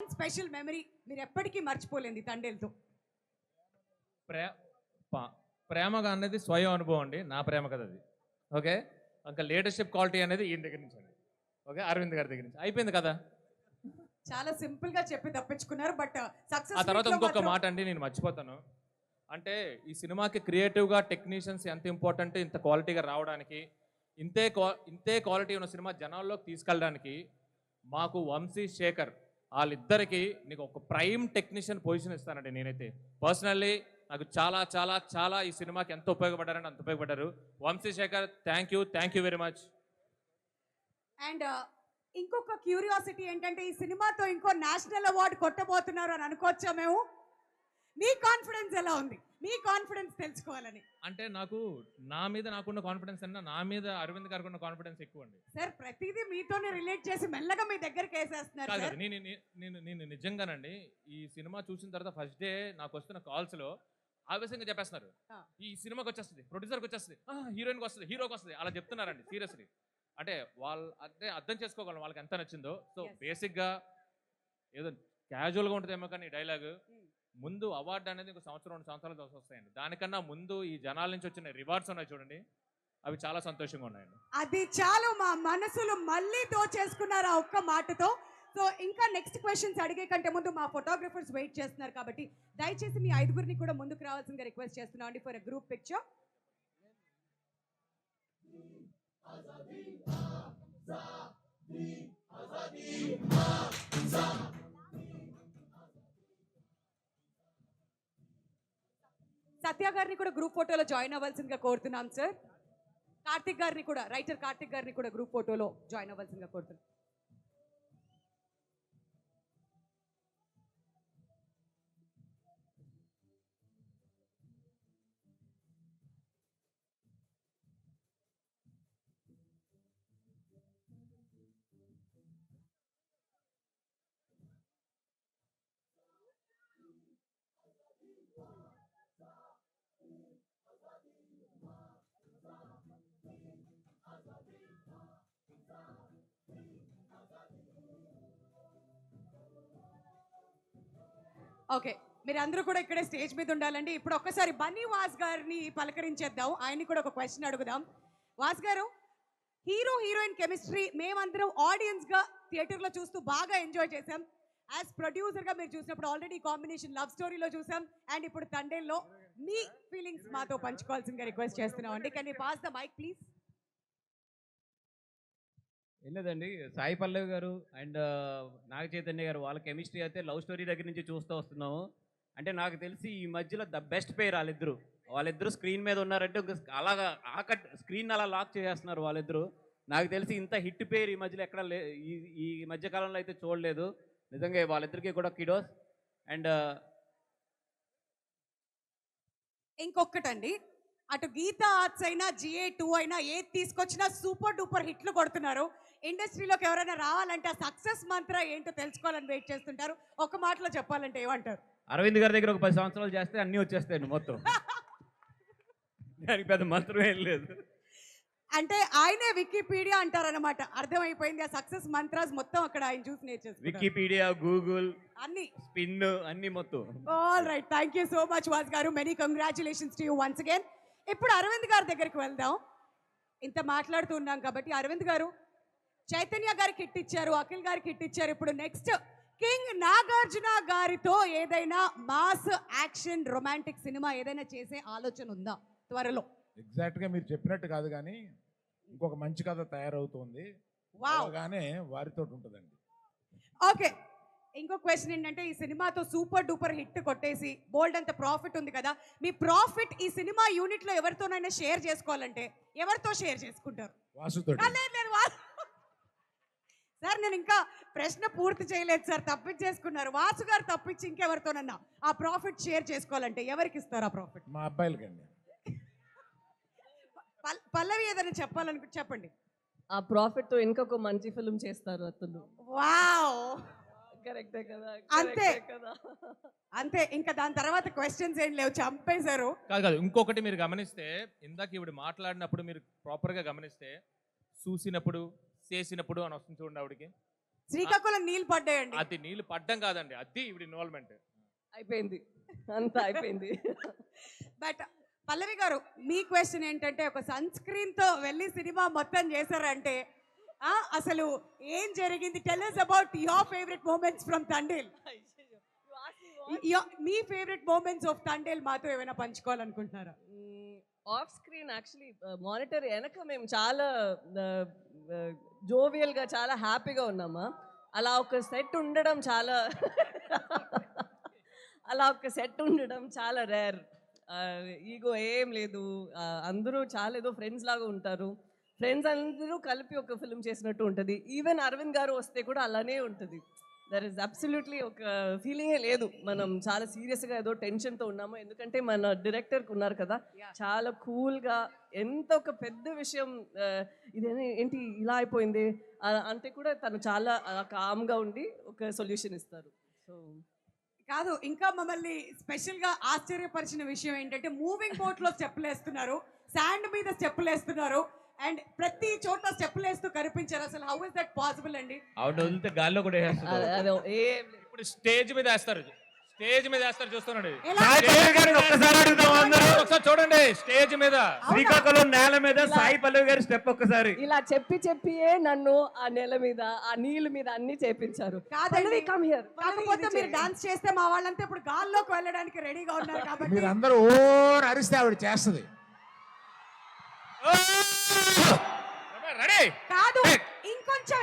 Special memory మీరు ఎప్పటికీ మర్చిపోలేంది తండేలతో? ప్రే ప్రేమగా అనేది స్వయం అనుభవం అండి, నా ప్రేమ కదా అది. ఓకే, ఇంకా లీడర్షిప్ క్వాలిటీ అనేది ఈయన దగ్గర నుంచి అండి. ఓకే, అరవింద్ గారి దగ్గర నుంచి అయిపోయింది కదా. చాలా సింపుల్ గా చెప్పి తప్పించుకున్నారు. బట్ సక్సెస్ ఆ తర్వాత ఇంకొక మాట అండి, నేను మర్చిపోతాను. అంటే ఈ సినిమాకి క్రియేటివ్గా టెక్నీషియన్స్ ఎంత ఇంపార్టెంట్, ఇంత క్వాలిటీగా రావడానికి, ఇంతే క్వాలిటీ ఉన్న సినిమా జనాల్లోకి తీసుకెళ్ళడానికి మాకు వంశీ శేఖర్ వాళ్ళిద్దరికి నీకు ఒక ప్రైమ్ టెక్నీషియన్ పొజిషన్ ఇస్తానండి. నేనైతే పర్సనల్లీ నాకు చాలా చాలా చాలా ఈ సినిమాకి ఎంత ఉపయోగపడ్డారంటే అంత ఉపయోగపడ్డారు. Vamsi Shekar, thank you very much. And ఇంకొక క్యూరియాసిటీ ఏంటంటే ఈ సినిమాతో ఇంకో నేషనల్ అవార్డు కొట్టబోతున్నారు అని అనుకోవచ్చా మేము? మీ కాన్ఫిడెన్స్ ఎలా ఉంది? మీ కాన్ఫిడెన్స్ తెలుసుకోవాలని. అంటే నా మీద నాకున్న కాన్ఫిడెన్స్ అన్నా నా మీద అరవింద్ గారికి ఉన్న కాన్ఫిడెన్స్ ఎక్కువ అండి. సార్ ప్రతిదీ మీతోనే రిలేట్ చేసి మెల్లగా మీ దగ్గరికి వేసేస్తున్నారు. కాదు, నేను నిజంగానండి ఈ సినిమా చూసిన తర్వాత ఫస్ట్ డే నాకు వస్తున్న కాల్స్ లో ఆవేశంగా చెప్పేస్తున్నారు, ఈ సినిమాకి వచ్చేస్తుంది, ప్రొడ్యూసర్కి వచ్చేస్తుంది, హీరోయిన్కి వస్తుంది, హీరోకి వస్తుంది, అలా చెప్తున్నారండి. సీరియస్లీ అంటే వాళ్ళు అంటే అర్థం చేసుకోగలం వాళ్ళకి ఎంత నచ్చిందో. సో బేసిక్గా ఏదో క్యాజువల్గా ఉంటుందేమో కానీ డైలాగ్ ముందు అవార్డు అనేది ఒక సంవత్సరం 2 సంవత్సరాలు వస్తాయండి. దానికన్నా ముందు ఈ జనాల నుంచి వచ్చిన రివార్డ్స్ ఉన్నాయి చూడండి, అవి చాలా సంతోషంగా ఉన్నాయండి. అది చాలు, మా మనసులు మళ్ళీ దోచేసుకున్నారు ఆ ఒక్క మాటతో. సో ఇంకా నెక్స్ట్ క్వశ్చన్స్ అడిగే కంటే ముందు మా ఫోటోగ్రఫర్స్ వెయిట్ చేస్తున్నారు కాబట్టి దయచేసి మీ 5గురిని కూడా ముందుకు రావాల్సిందిగా రిక్వెస్ట్ చేస్తున్నాం అండి ఫర్ ఎ గ్రూప్ పిక్చర్. సత్య గారిని కూడా గ్రూప్ ఫోటోలో జాయిన్ అవ్వాల్సిందిగా కోరుతున్నాం సార్. కార్తిక్ గారిని కూడా, రైటర్ కార్తిక్ గారిని కూడా గ్రూప్ ఫోటోలో జాయిన్ అవ్వాల్సిందిగా కోరుతున్నాం. ఓకే, మీరు అందరూ కూడా ఇక్కడే స్టేజ్ మీద ఉండాలండి. ఇప్పుడు ఒక్కసారి బన్నీ వాస్ గారిని పలకరించేద్దాం, ఆయన్ని కూడా ఒక క్వశ్చన్ అడుగుదాం. వాస్ గారు, హీరో హీరోయిన్ కెమిస్ట్రీ మేమందరం ఆడియన్స్గా థియేటర్లో చూస్తూ బాగా ఎంజాయ్ చేసాం. యాజ్ ప్రొడ్యూసర్గా మీరు చూసినప్పుడు ఆల్రెడీ కాంబినేషన్ లవ్ స్టోరీలో చూసాం, అండ్ ఇప్పుడు తండేల్లో మీ ఫీలింగ్స్ మాతో పంచుకోవాల్సిందిగా రిక్వెస్ట్ చేస్తున్నాం అండి. Can you pass the mic please? ఏం లేదండి, సాయి పల్లవి గారు అండ్ నాగ చైతన్య గారు వాళ్ళ కెమిస్ట్రీ అయితే లవ్ స్టోరీ దగ్గర నుంచి చూస్తూ వస్తున్నాము. అంటే నాకు తెలిసి ఈ మధ్యలో ద బెస్ట్ పేర్ వాళ్ళిద్దరు స్క్రీన్ మీద ఉన్నారంటే అలాగా స్క్రీన్ అలా లాక్ చేసేస్తున్నారు వాళ్ళిద్దరు. నాకు తెలిసి ఇంత హిట్ పేరు ఈ మధ్యలో ఎక్కడ ఈ మధ్యకాలంలో అయితే చూడలేదు. నిజంగా వాళ్ళిద్దరికీ కూడా కిడోస్. అండ్ ఇంకొకటండి, అటు గీతా ఆర్ట్స్ అయినా GA2 అయినా ఏది తీసుకొచ్చినా సూపర్ డూపర్ హిట్లు కొడుతున్నారు. ఇండస్ట్రీలోకి ఎవరైనా రావాలంటే ఆ సక్సెస్ మంత్ర ఏంటో తెలుసుకోవాలని వెయిట్ చేస్తుంటారు. ఒక మాటలో చెప్పాలంటే ఏమంటారు? అరవింద్ గారి దగ్గర ఒక 10 సంవత్సరాలు చేస్తే అన్నీ వచ్చేస్తాయండి మొత్తం. దానికి పెద్ద మంత్రం ఏం లేదు. అంటే ఆయనే వికీపీడియా అంటారనమాట. అర్థమైపోయింది, ఆ సక్సెస్ మంత్రాస్ మొత్తం అక్కడ ఆయన చూసి నేర్చేస్తారు. వికీపీడియా, గూగుల్, అన్ని స్పిన్ అన్ని మొత్తం. All right, thank you so much Vas garu. Many congratulations to you once again. ఇప్పుడు అరవింద్ గారి దగ్గరికి వెళ్దాం. ఇంత మాట్లాడుతూ ఉన్నాం కాబట్టి అరవింద్ గారు, చైతన్య గారికి హిట్ ఇచ్చారు, అఖిల్ గారికి హిట్ ఇచ్చారు. ఇప్పుడు నెక్స్ట్ కింగ్ నాగార్జున గారితో ఏదైనా మాస్ యాక్షన్ రొమాంటిక్ సినిమా ఏదైనా చేసే ఆలోచన ఉందా త్వరలో? ఎగ్జాక్ట్గా మీరు చెప్పినట్టు కాదు కానీ ఇంకొక మంచి కథ తయారవుతుంది, కానీ వారితో ఉంటుందండి. ఓకే, ఇంకో క్వశ్చన్ ఏంటంటే ఈ సినిమాతో సూపర్ డూపర్ హిట్ కొట్టేసి బోల్డ్ అంత ప్రాఫిట్ ఉంది కదా, మీ ప్రాఫిట్ ఈ సినిమా యూనిట్ లో ఎవరితోనైనా షేర్ చేసుకోవాలంటే ఎవరితో షేర్ చేసుకుంటారు? వాసుతో. సార్ నేను ఇంకా ప్రశ్న పూర్తి చేయలేదు సార్, తప్పించేసుకున్నారు. వాసు గారు తప్పించి ఇంకెవరితోనన్నా ఆ ప్రాఫిట్ షేర్ చేసుకోవాలంటే ఎవరికి ఇస్తారు ఆ ప్రాఫిట్? మా అబ్బాయిలకండి. పల్లవి ఏదైనా చెప్పాలనుకుంటే చెప్పండి. ఆ ప్రాఫిట్ తో ఇంకొక మంచి ఫిల్మ్ చేస్తారు అతను. వావ్, కరెక్టే కదా? అంతే అంతే, ఇంకా దాని తర్వాత క్వశ్చన్స్ ఏం లేవు, చంపేశారు. కాదు, ఇంకొకటి మీరు గమనిస్తే ఇందాక ఇవిడ మాట్లాడినప్పుడు మీరు ప్రాపర్గా గమనిస్తే చూసినప్పుడు చేసినప్పుడు అని వస్తుంది చూడండి ఆవిడకి. శ్రీకాకుళం నీళ్ళు పడ్డాయండి. అది నీళ్ళు పడ్డం కాదండి, అది ఇవి ఇన్వాల్వ్మెంట్. అయిపోయింది, అంతా అయిపోయింది. బట్ పల్లవి గారు, మీ క్వశ్చన్ ఏంటంటే ఒక సన్ స్క్రీన్ తో వెళ్ళి సినిమా మొత్తం చేశారంటే అసలు ఏం జరిగింది? Tell us about your favorite moments from Thandel. మీ ఫేవరెట్ మూమెంట్స్ ఆఫ్ తండేల్ మాతో ఏమైనా పంచుకోవాలనుకుంటున్నారా? ఆఫ్ స్క్రీన్ యాక్చువల్లీ మానిటర్ వెనక మేము చాలా జోవియల్గా చాలా హ్యాపీగా ఉన్నామా. అలా ఒక సెట్ ఉండడం చాలా రేర్. ఈగో ఏం లేదు, అందరూ చాలా ఏదో ఫ్రెండ్స్ లాగా ఉంటారు. ఫ్రెండ్స్ అందరూ కలిపి ఒక ఫిల్మ్ చేసినట్టు ఉంటుంది. ఈవెన్ అరవింద్ గారు వస్తే కూడా అలానే ఉంటుంది. దర్ ఇస్ అబ్సల్యూట్లీ ఒక ఫీలింగే లేదు మనం చాలా సీరియస్గా ఏదో టెన్షన్తో ఉన్నాము. ఎందుకంటే మన డైరెక్టర్కి ఉన్నారు కదా, చాలా కూల్గా, ఎంత ఒక పెద్ద విషయం ఇదేంటి ఏంటి ఇలా అయిపోయింది అంటే కూడా తను చాలా కామ్గా ఉండి ఒక సొల్యూషన్ ఇస్తారు. సో కాదు, ఇంకా మమ్మల్ని స్పెషల్ గా ఆశ్చర్యపరిచిన విషయం ఏంటంటే మూవింగ్ బోట్ లో స్టెప్పులు వేస్తున్నారు, శాండ్ మీద స్టెప్పులు వేస్తున్నారు, అండ్ ప్రతి చోట స్టెప్పులు వేస్తూ కనిపించారు. అసలు హౌ ఇస్ దట్ పాసిబుల్ అండి? ఆవిడ వదిలితే గాల్లో కూడా వేస్తున్నారు. అదే ఏం ఇప్పుడు స్టేజ్ మీద వేస్తారు, చూస్తున్నాడు. ఎలా? ఒక్కసారి అడుగుదాం అందరూ. ఒకసారి చూడండి స్టేజ్ మీద శ్రీకాకుళం నేల మీద సాయి పల్లవి గారి స్టెప్ ఒక్కసారి. ఇలా చెప్పియే నన్ను ఆ నెల మీద ఆ నీళ్ళ మీద అన్ని చేపించారు. కాదండి, కమ్ హియర్. కాకపోతే మీరు డాన్స్ చేస్తే మా వాళ్ళంతా ఇప్పుడు గాల్లోకి వెళ్ళడానికి రెడీగా ఉన్నారు కాబట్టి మీరు అందరూ ఓ అరిస్తే ఆవిడ చేస్తుంది. రెడీ కాదు, ఇంకొంచెం